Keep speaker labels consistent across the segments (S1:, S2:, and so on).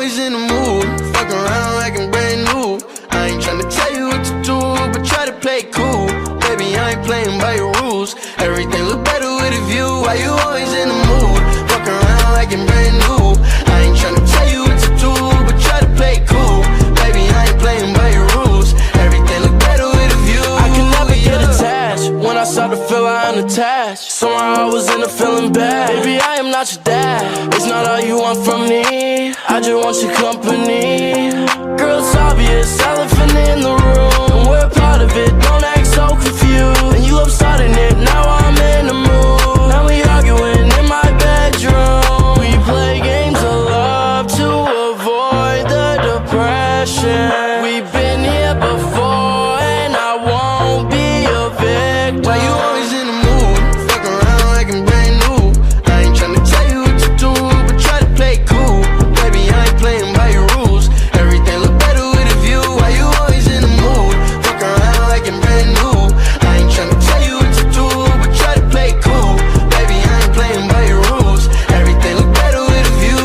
S1: always in the mood? Fuck around like I'm brand new. I ain't tryna tell you what to do, but try to play cool. Baby, I ain't playing by your rules. Everything look better with a view. Why you always in the mood? Fuck around like I'm brand new. I ain't tryna tell you what to do, but try to play cool. Baby, I ain't playing by your rules. Everything look better with a view.
S2: I can never get attached. When I start to feel I unattached, somehow I was in a feeling bad. Baby, I am not your dad. It's not all you want from me. I just want your company. Girl, it's obvious, elephant in the room. We're part of it, don't act so confused. And you love starting it, now I'm in the mood. Now we arguing in my bedroom. We play games of love to avoid the depression. We've been here before and I won't be a victim.
S1: Why you always in the mood? Fuck around like I'm brand new. I ain't tryna tell you what to do, but try to play cool. Baby, I ain't playing by your rules. Everything look better with a view. Why you always in the mood? Fuck around like I'm brand new. I ain't tryna tell you what to do, but try to play cool. Baby, I ain't playing by your rules. Everything look better with a view.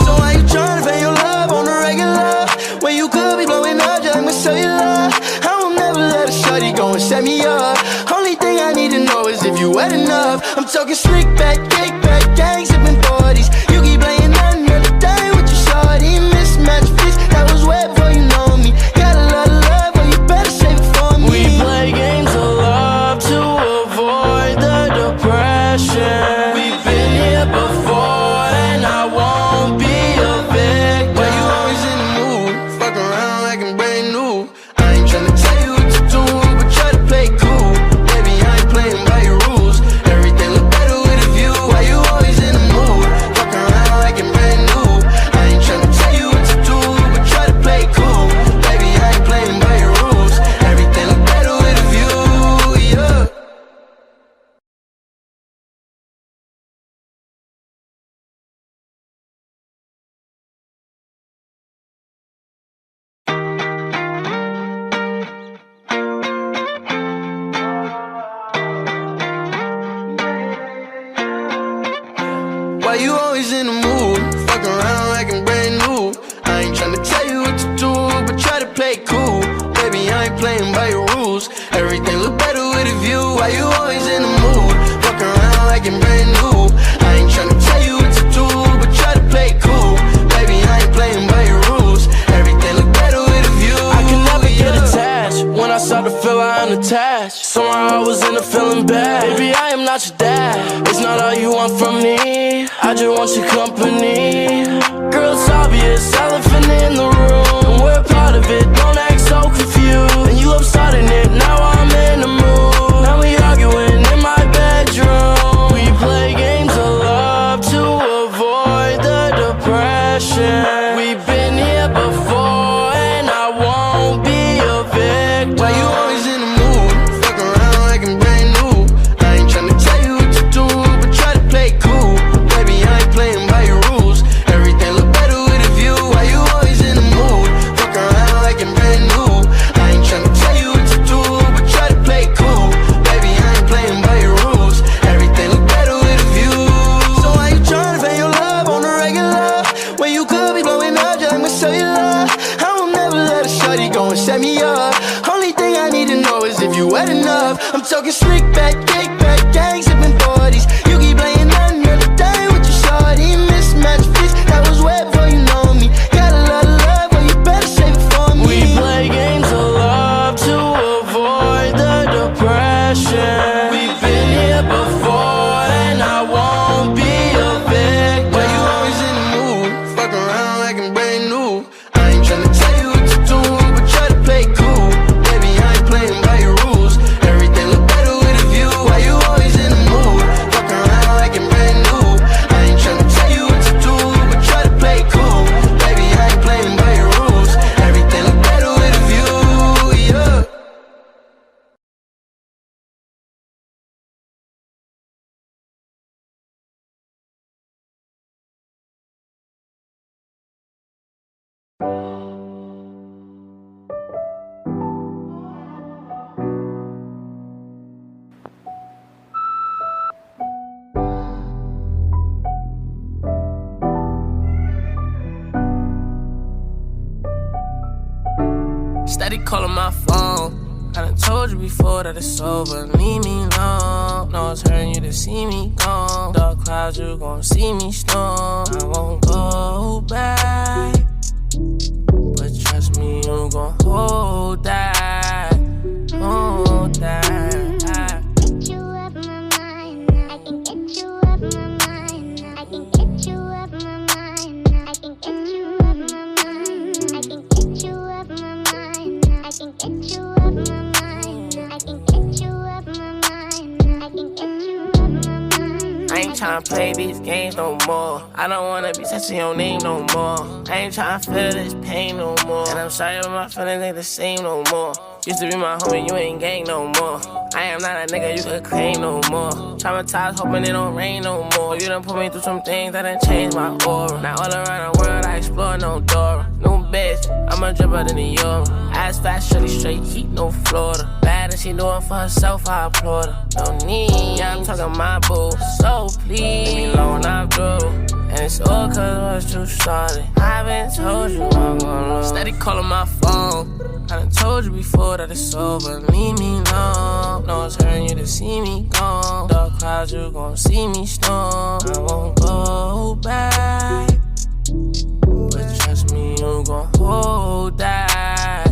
S1: So why you tryna pay your love on the regular when you could be blowing up just like my cellular? I will never let a shorty go and set me up. Only thing I need to know is if you wet enough. I'm talking slick back, kick back, gang sipping 40s. You keep playing another day with your shorty. Mismatch fits, that was wet before you know me. Got a lot of love, but you better save it for me.
S2: We play games of love to avoid the depression. We've been here before and I won't be a victim.
S1: Why you always in the mood? Fuck around like I'm brand new. I ain't tryna tell you what to do, but try to play cool. Baby, I ain't playing by your rules. Everything look better with a view. Why you always in the mood? Fuck around like I'm brand new. I ain't tryna tell you what to do, but try to play cool. Baby, I ain't playing by your rules. Everything look better with a view, yeah. Why you always in the mood? Fuck around like I'm brand new. I ain't tryna tell you what to do, but try to play cool. Baby, I ain't playing by your rules. Everything look better with a view. Why you always in the mood? Fuck around like I'm brand new. I ain't tryna tell you what to do, but try to play cool. Baby, I ain't playing by your rules. Everything look better with a view.
S2: I can never get attached. When I start to feel I unattached, somehow I was in a feeling bad. Baby, I am not your dad. It's not all you want from me. I just want your company. Girl, it's obvious, elephant in the room. We're part of it, don't act so confused. And you love starting it, now I'm in the mood. Now we arguing in my bedroom. We play games of love to avoid the depression. We've been here before and I won't be a victim.
S1: Why you always in the mood? Fuck around like I'm brand new. I ain't tryna tell you what to do, but try to play cool. Baby, I ain't playing by your rules. Everything look better with a view. Why you always in the mood? Fuck around like I'm brand new. I ain't tryna tell you what to do, but try to play cool. Baby, I ain't playing by your rules. Everything look better with a view. So why you tryna pay your love on the regular when you could be blowing up just like my cellular? I will never let a shorty go and set me up. Only thing I need to know is if you wet enough. I'm talking slick back, kick back, gang sipping 40s. You keep playing another day with your shorty. Mismatch fits, that was wet before you know me. Got a lot of love, but you better save it for me.
S2: We play games of love to avoid the depression. We've been here before and I won't be a victim.
S1: Why you always in the mood? Fuck around like I'm brand new. I ain't tryna tell you what to do, but try to play cool. Baby, I ain't playing by your rules. Everything look better with a view. Why you always in the mood?
S2: calling my phone. I done told you before that it's over. Leave me alone. No, it's hurting you to see me gone. Dark clouds, you gon' see me storm. I won't go back, but trust me, you gon' hold that. Hold that.
S3: Get you up my mind. I can get you up my mind. I can get you up my mind. I can get you up my mind. I can get you up my mind. I can get you up my mind. I can get you up my mind. I can get you up my mind.
S2: I ain't tryna play these games no more. I don't wanna be touching your name no more. I ain't tryna feel this pain no more. And I'm sorry, but my feelings ain't the same no more. Used to be my homie, you ain't gang no more. I am not a nigga you could claim no more. Traumatized, hoping it don't rain no more. You done put me through some things that done changed my aura. Now all around the world I explore no Dora. New bitch, I'ma drip out in the Euro. Ass fast, shorty straight heat, no Florida. Bad as she doing for herself, I applaud her. No need, yeah, I'm talking my boo. So please, leave me alone, I'm through. And it's all cause what you started. I been told you I'm gonna lose. Steady calling my phone. I done told you before that it's over. Leave me alone. No, it's hurting you to see me gone. Dark clouds, you gon' see me storm. I won't go back, but trust me, you gon' hold that.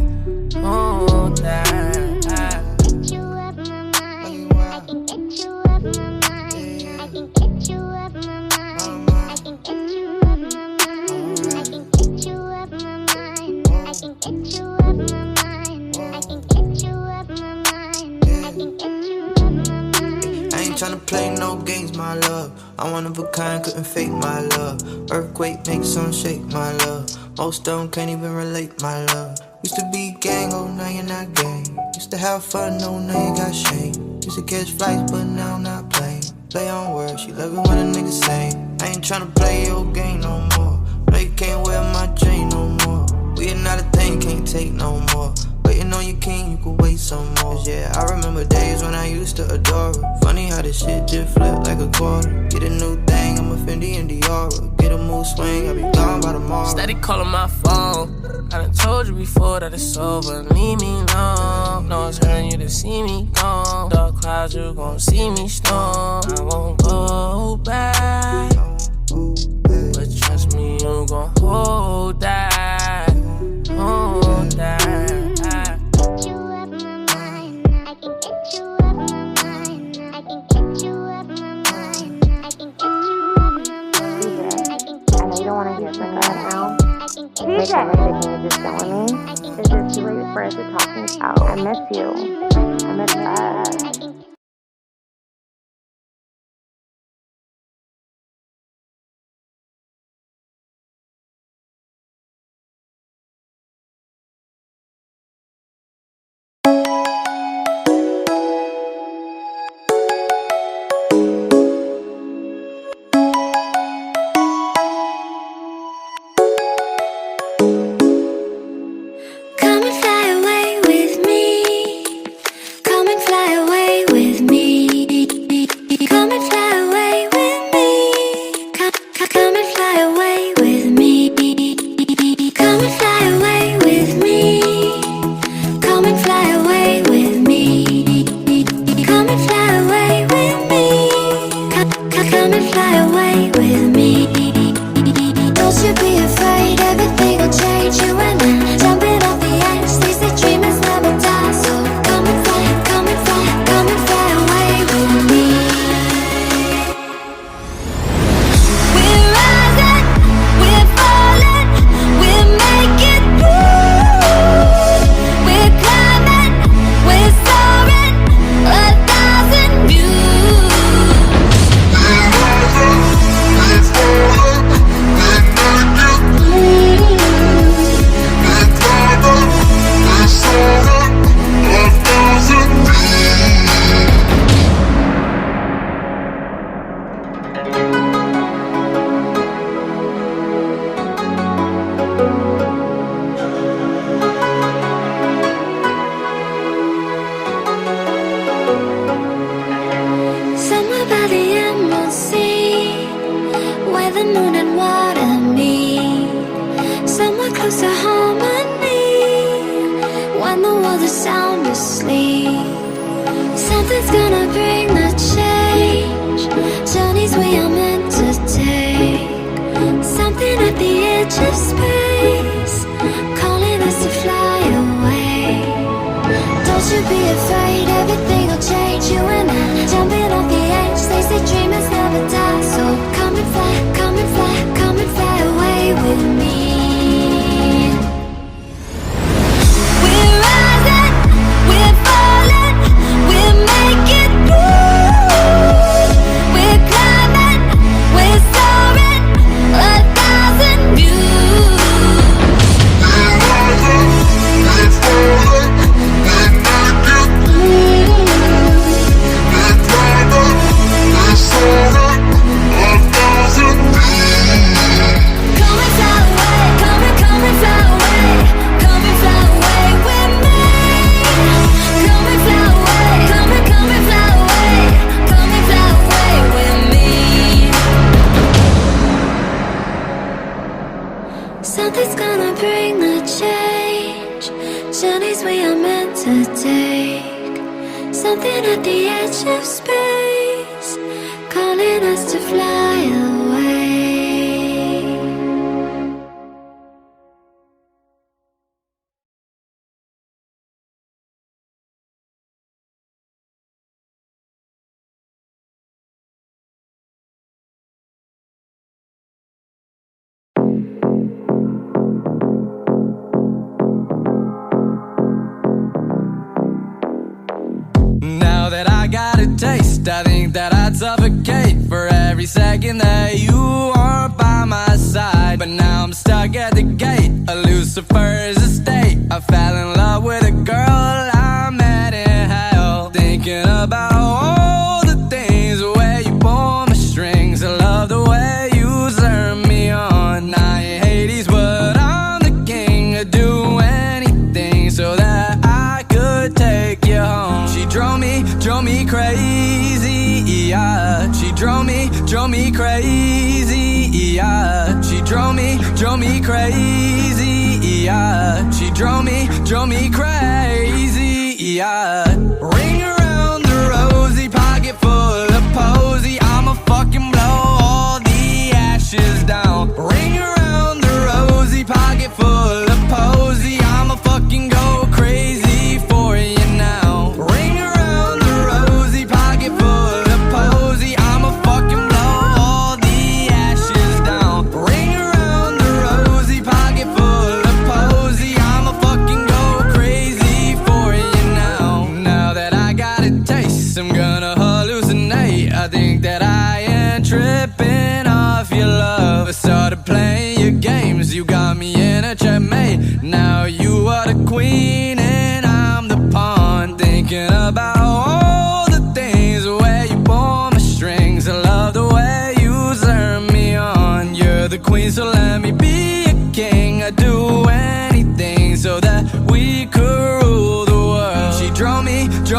S2: Hold that.
S3: Get you up my mind. I can get you up my mind. I can get you up my mind. I can get you up my mind. I can get you up my mind. I can get you up my mind. I can get you up my mind. I can get you up my mind.
S4: I ain't tryna play no games, my love. I'm one of a kind, couldn't fake my love. Earthquake makes some shake, my love. Most of them can't even relate, my love. Used to be gang, oh now you're not gang. Used to have fun, oh now you got shame. Used to catch flights, but now I'm not playing. Play on words, she love it when a nigga say. I ain't tryna play your game no more. No, you can't wear my chain no more. We are not a thing, can't take no more. Waiting on your king, you could wait some more. 'Cause yeah, I remember days when I used to adore her. Funny how this shit just flipped like a quarter. Get a new thing, I'm a Fendi and Diora. Get a mood swing, I'll be gone by tomorrow.
S2: Steady calling my phone. I done told you before that it's over. Leave me alone. No, it's hurting you to see me gone. Dark clouds, you gon' see me storm. I won't go back, but trust me, you gon' hold that. Hold that.
S3: Get you up my mind. I can get you up my mind. I can get you up my mind. I can get you up my mind.
S5: I know you don't want to hear from me right now. Make it later, can you just go with me? Is it too late for us to talk things out? I miss you. I miss us.
S3: Come and fly away with me. Come and fly away.
S6: to sleep. Something's gonna bring the change. Journeys we are meant to take. Something at the edge of space, calling us to fly away. Don't you be afraid, everything will change. You and I, jumping off the edge. They say dreamers never die. So come and fly, come and fly, come and fly away with me. We're rising, we're falling, we're making through. We're climbing, we're soaring, 1,000 views.
S7: We're rising, we're falling, we're making through. We're climbing, we're soaring, 1,000 views.
S6: Come and fly away, come and fly away, come and fly away with me. Come and fly away, come and fly away, come and fly away with me. Something's gonna bring the change. Journeys we are meant to take. Something at the edge of space, calling us to fly away.
S2: Now that I got a taste, I think that I'd suffocate for every second that you aren't by my side. But now I'm stuck at the gate, a Lucifer's estate. I fell in love with a girl I met in hell, thinking about all the things, the way you pull my strings. I love the way you turn me on. I ain't Hades, but I'm the king. I'd do anything so that I could take you home. She drove me crazy, yeah. She drove me crazy, yeah. She drove me crazy, yeah. She drove me crazy, yeah. Ring around the rosy, pocket full of posy. I'ma fucking blow all the ashes down. Ring around the rosy, pocket full of posy. I'ma fucking go crazy for you now. Ring around the rosy, pocket full of posy. I'ma fucking blow all the ashes down. Ring around the rosy, pocket full of posy. I'ma fucking go crazy for you now. Now that I got a taste, I'm gonna hallucinate. I think that I am tripping off your love. I started playing your games, you got me in a checkmate. Now you are the queen and I'm the pawn, thinking about all the things, the way you pull my strings. I love the way you turn me on. You're the queen, so let me be a king. I'd do anything so that we could rule the world. She drove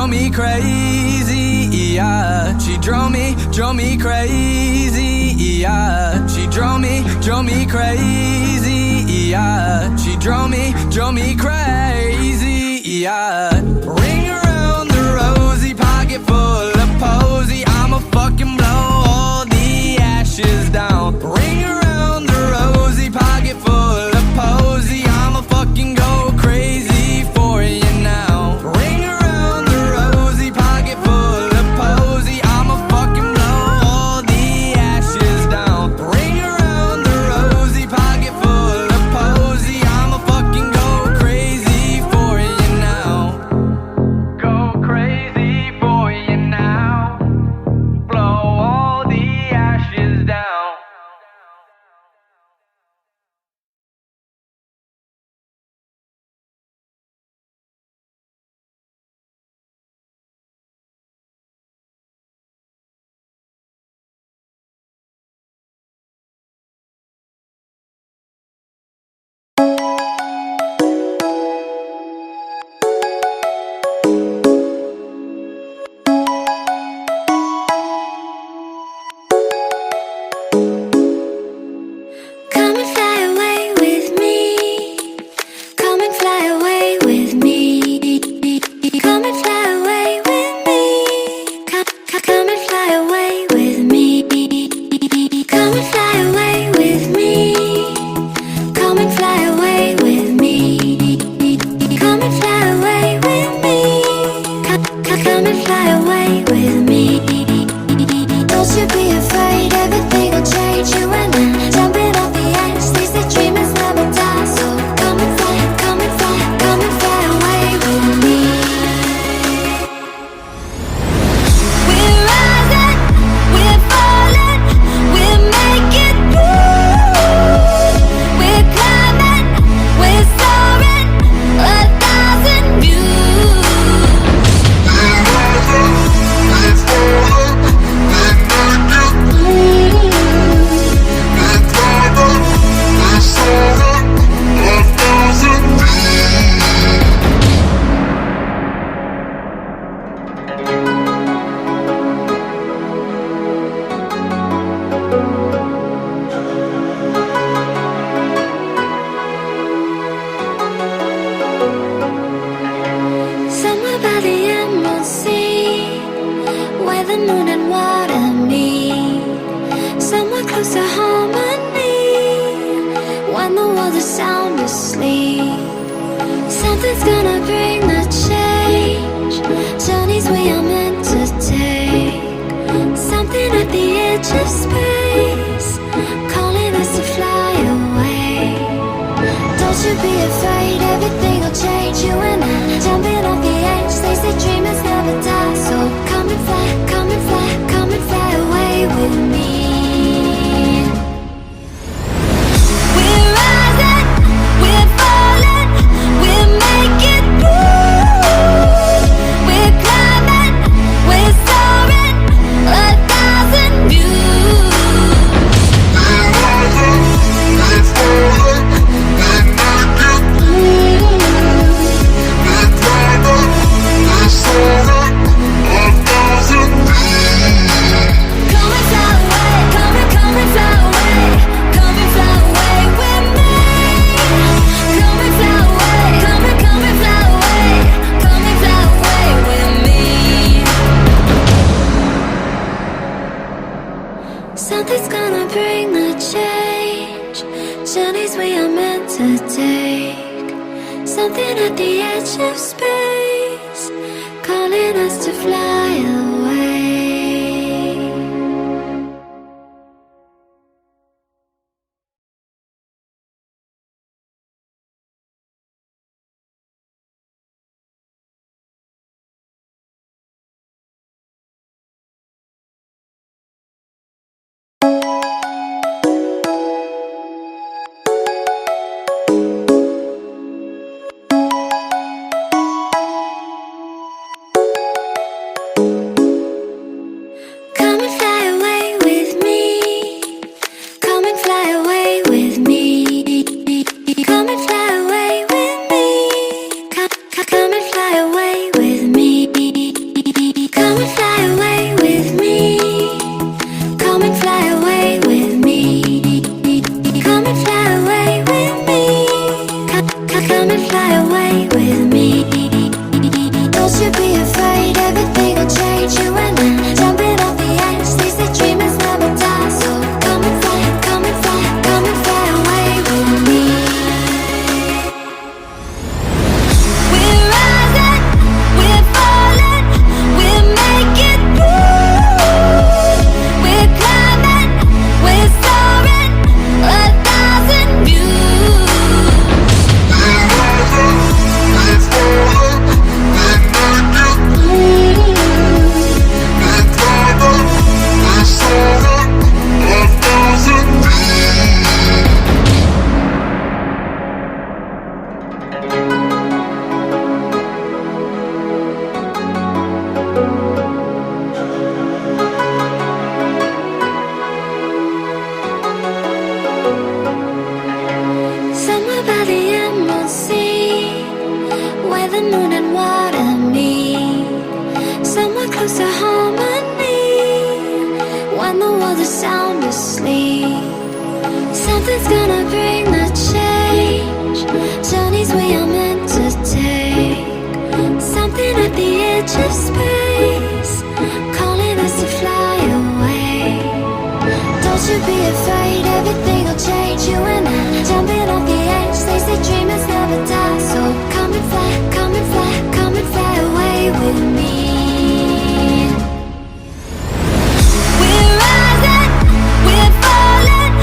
S2: me crazy, yeah. She drove me crazy, yeah. She drove me crazy, yeah. She drove me crazy, yeah. Ring around the rosy, pocket full of posy. I'ma fucking blow all the ashes down. Ring around the rosy, pocket full of posy. I'ma fucking go crazy for you now. Ring around the rosy, pocket full of posy. I'ma fucking blow all the ashes down. Ring around the rosy, pocket full of posy. I'ma fucking go crazy for you now.
S6: Come and fly away with me. Come and fly away with me. Come and fly away with me. Come and fly away with me. Come and fly away with me. Come and fly away with me. Don't you be afraid, everything will change. You and I jumping off the edge. They say dreamers never die, so come and fly, come and fly, come and fly away with me. We're rising, we're falling, we're making moves. We're climbing, we're soaring, 1,000 views. Somewhere by the emerald sea, where the moon and water meet. Somewhere close to harmony, when the world is sound asleep. Something's gonna bring the change, journeys we are meant to take. Something at the edge of space, calling us to fly away. Don't you be afraid, everything will change. You and I jumping off the edge. They say dreamers never die, so come and fly, come and fly, come and fly away with me. We're rising, we're falling, we're making moves. We're climbing, we're soaring, 1,000 views. Come and fly away, come and fly away, come and fly away with me. Come and fly away, come and fly away, come and fly away with me. Something's gonna bring the change, journeys we are meant to take. Something at the edge of space, calling us to fly away. edge of space, calling us to fly away. Don't you be afraid, everything will change. You and I, jumping off the edge. They say dreamers never die, so come and fly, come and fly, come and fly away with me. We're rising, we're falling,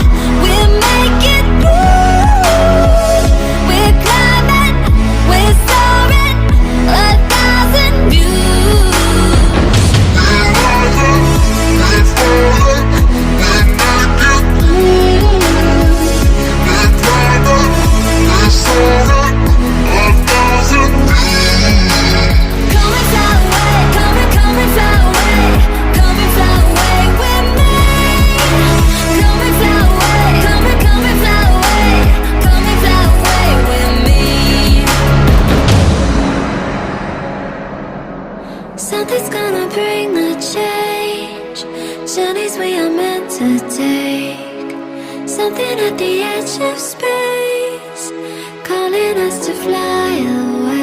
S6: we're making moves. We're climbing, we're soaring, 1,000 views.
S7: We're rising, we're falling, we're making moves. We're climbing, we're soaring, 1,000 views.
S6: Come and fly away, come and fly away, come and fly away with me. Come and fly away, come and fly away, come and fly away with me. Something's gonna bring the change, journeys we are meant to take. Something at the edge of space, calling us to fly away.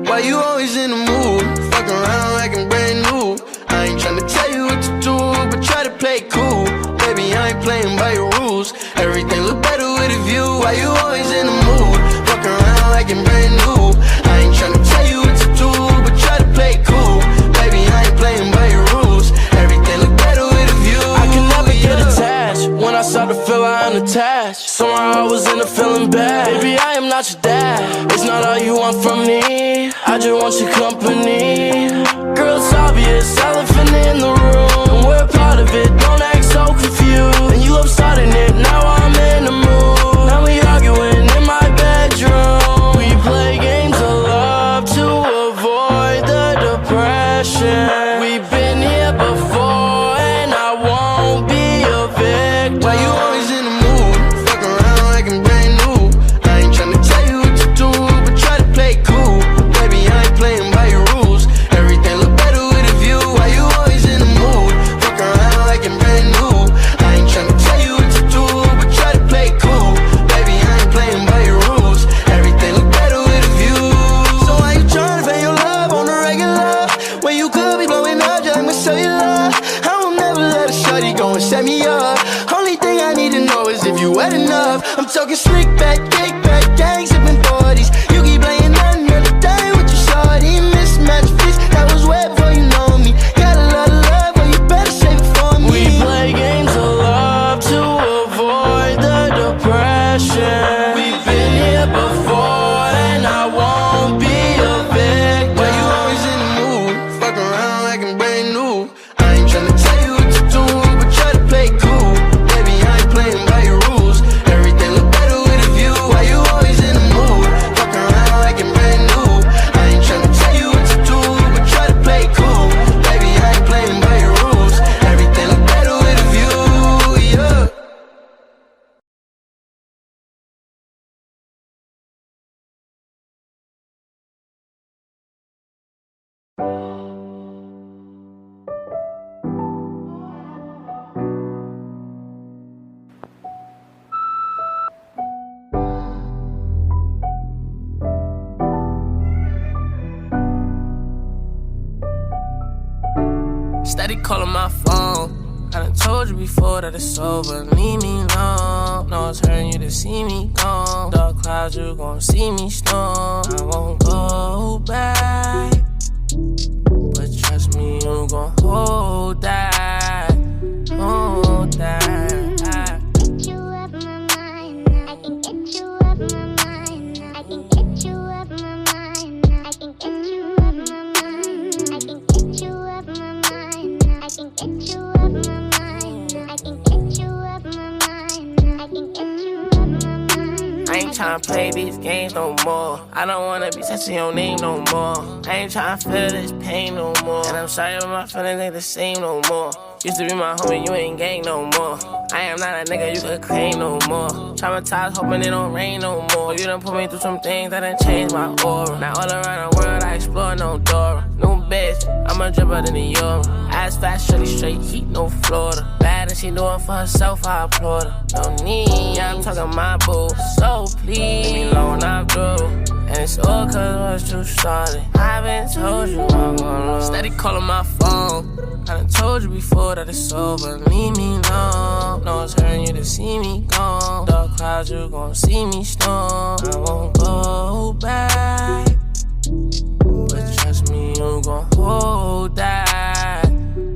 S1: Why you always in the mood? Fuck around like I'm brand new. I ain't tryna tell you what to do, but try to play it cool. Baby, I ain't playing by your rules. Everything look better with a view. Why you always in the mood? Fuck around like I'm brand new. I ain't tryna tell you what to do, but try to play it cool. Baby, I ain't playing by your rules. Everything look better with a view.
S2: I can never get attached. When I start to feel I'm unattached, somehow I was in a feeling bad. Baby, I am not your dad. It's not all you want from me. I just want your company. Girl, it's obvious, elephant in the room, and we're part of it. Don't act so confused. And you love starting it. Now I'm in the mood. Now we arguing in my bedroom. We play games of love to avoid the depression. We've been here before, and I won't be a victim.
S1: Why you always in the mood? Fuck around like I'm brand new. I ain't tryna tell you what to do, but try to play it cool. Baby, I ain't playing by your rules. Everything look better with a view. Why you always in the mood? Fuck around like I'm brand new. I ain't tryna tell you what to do, but try to play it cool. Baby, I ain't playing by your rules. Everything look better with a view. So why you tryna fake your love on the regular, when you could be blowing up just like my cellular? I will never let a shawty go and set me up. Only thing I need to know is if you wet enough. I'm talking slick back, kick back, gang sipping 40s. You keep playing another day with your shawty. Mismatch fits, that was wet before you know me. Got a lot of love, but you better save it for me.
S2: We play games of love to avoid the depression. We've been here before, and I won't be a victim.
S1: Why you always in the mood? Fuck around like I'm brand new. I ain't tryna tell you what to do, but try to play it cool. Baby, I ain't playing by your rules. Everything look better with a view. Why you always in the mood? Fuck around like I'm brand new. I ain't tryna tell you what to do, but try to play it cool. Baby, I ain't playing by your rules. Everything look better with a view, yeah.
S2: Steady calling my phone. I done told you before that it's over. Leave me alone. No, it's hurting you to see me gone. Dark clouds, you gon' see me storm. I won't go back, but trust me, you gon' hold that. Hold that.
S3: Get you up my mind. I can get you up my mind. I can get you up my mind. I can get you up my mind. I can get you up my mind. I can get you up my mind. I can get you up my mind. I can get you up my mind.
S2: I ain't tryna play these games no more. I don't wanna be touching your name no more. I ain't tryna feel this pain no more. And I'm sorry, but my feelings ain't the same no more. Used to be my homie, you ain't gang no more. I am not a nigga you could claim no more. Traumatized, hoping it don't rain no more. You done put me through some things that done changed my aura. Now all around the world I explore no door. New bitch, I'ma drip out in the Euro. Ass fast, shorty straight heat, no Florida. Bad and she doing for herself, I applaud her. No need, yeah, I'm talking my boo. So please, leave me alone, I'm through. And it's all cause once you started, I been told you I'm gonna lose. Steady calling my phone. I done told you before that it's over. Leave me alone. No one's hurting you to see me gone. Dark clouds, you gon' see me storm. I won't go back, but trust me, you gon' hold that.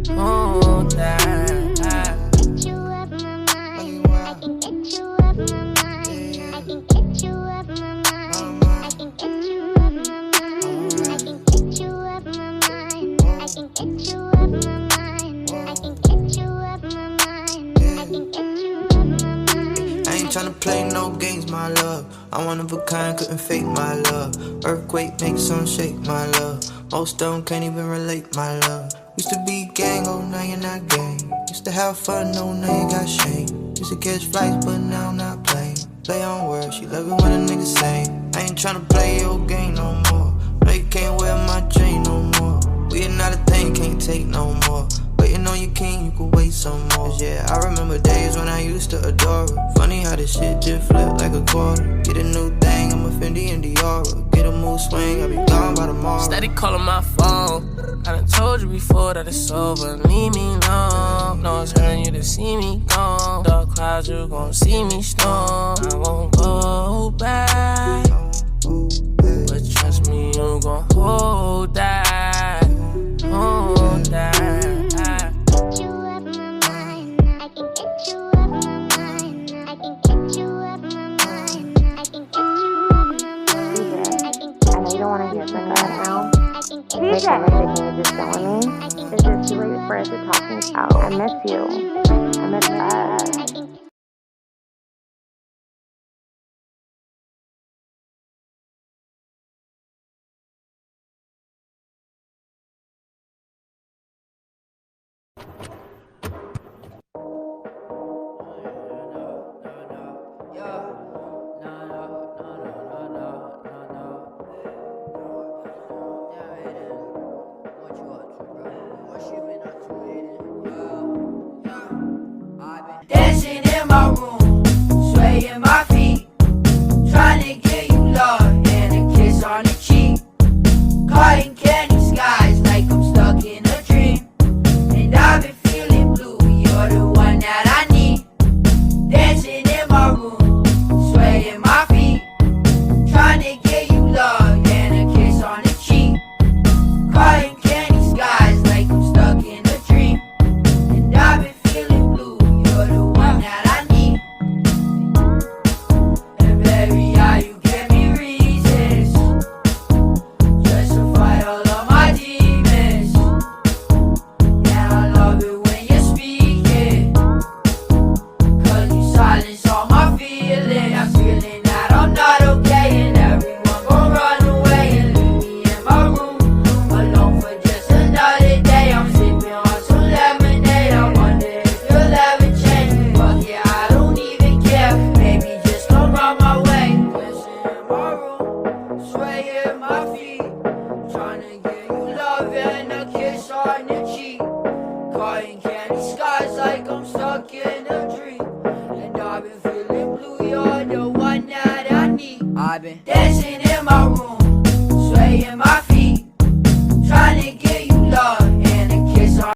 S2: Hold that.
S3: Get you up my mind. I can get you up my mind. I can get you up my mind. I can get you up my mind. I can get you up my mind. I can get you up my mind. I can get you up my mind. I can get you up my mind.
S4: I ain't tryna play no games, my love. I'm one of a kind, couldn't fake my love. Earthquake makes some shake, my love. Most of them can't even relate, my love. Used to be gang, oh now you're not gang. Used to have fun, oh now you got shame. Used to catch flights, but now I'm not playing. Play on words, she love it when a nigga sing. I ain't tryna play your game no more. No, you can't wear my chain no more. We are not a thing, can't take no more. Waiting on your king, you could wait some more. Yeah, I remember days when I used to adore her. Funny how this shit just flipped like a quarter. Get a new thing, I'm a Fendi and Diora. Get a mood swing, I'll be gone by tomorrow.
S2: Steady calling my phone. I done told you before that it's over. Leave me alone. No one's hurting you to see me gone. Dark clouds, you gon' see me storm. I won't go back, but trust me, you gon' hold that. Hold that.
S3: Get you up my mind. I can get you up my mind. I can get you up my mind. I can get you up my mind.
S5: I know you don't want to hear from that now. DJ, can you just tell me? Is this too late for us to talking out? I miss you. I miss us.
S8: Dancing in my room, swaying my feet, trying to get you love and a kiss on the cheek. Caught in candy skies like I'm stuck in a dream, and I've been feeling blue. You're the one that I need. Dancing in my room, swaying my feet, trying to get you love and a kiss on the cheek. Caught in candy skies like I'm stuck in a dream, and I've been feeling blue. You're the one that I need. And baby, how you give me reasons, justify all of my demons. Yeah, I love it when you're speaking, cause you silence all my feelings. I'm feeling that I'm not okay, and everyone gon' run away and leave me in my room alone for just another day. I'm sipping on some lemonade. I wonder if you'll ever change. Fuck yeah, I don't even care. Baby, just come round my way. Dancing in my room, swaying my feet, trying to get you love and a kiss on the cheek. Caught in candy skies like I'm stuck in a dream, and I've been feeling blue. You're the one that I need. I've been dancing in my room,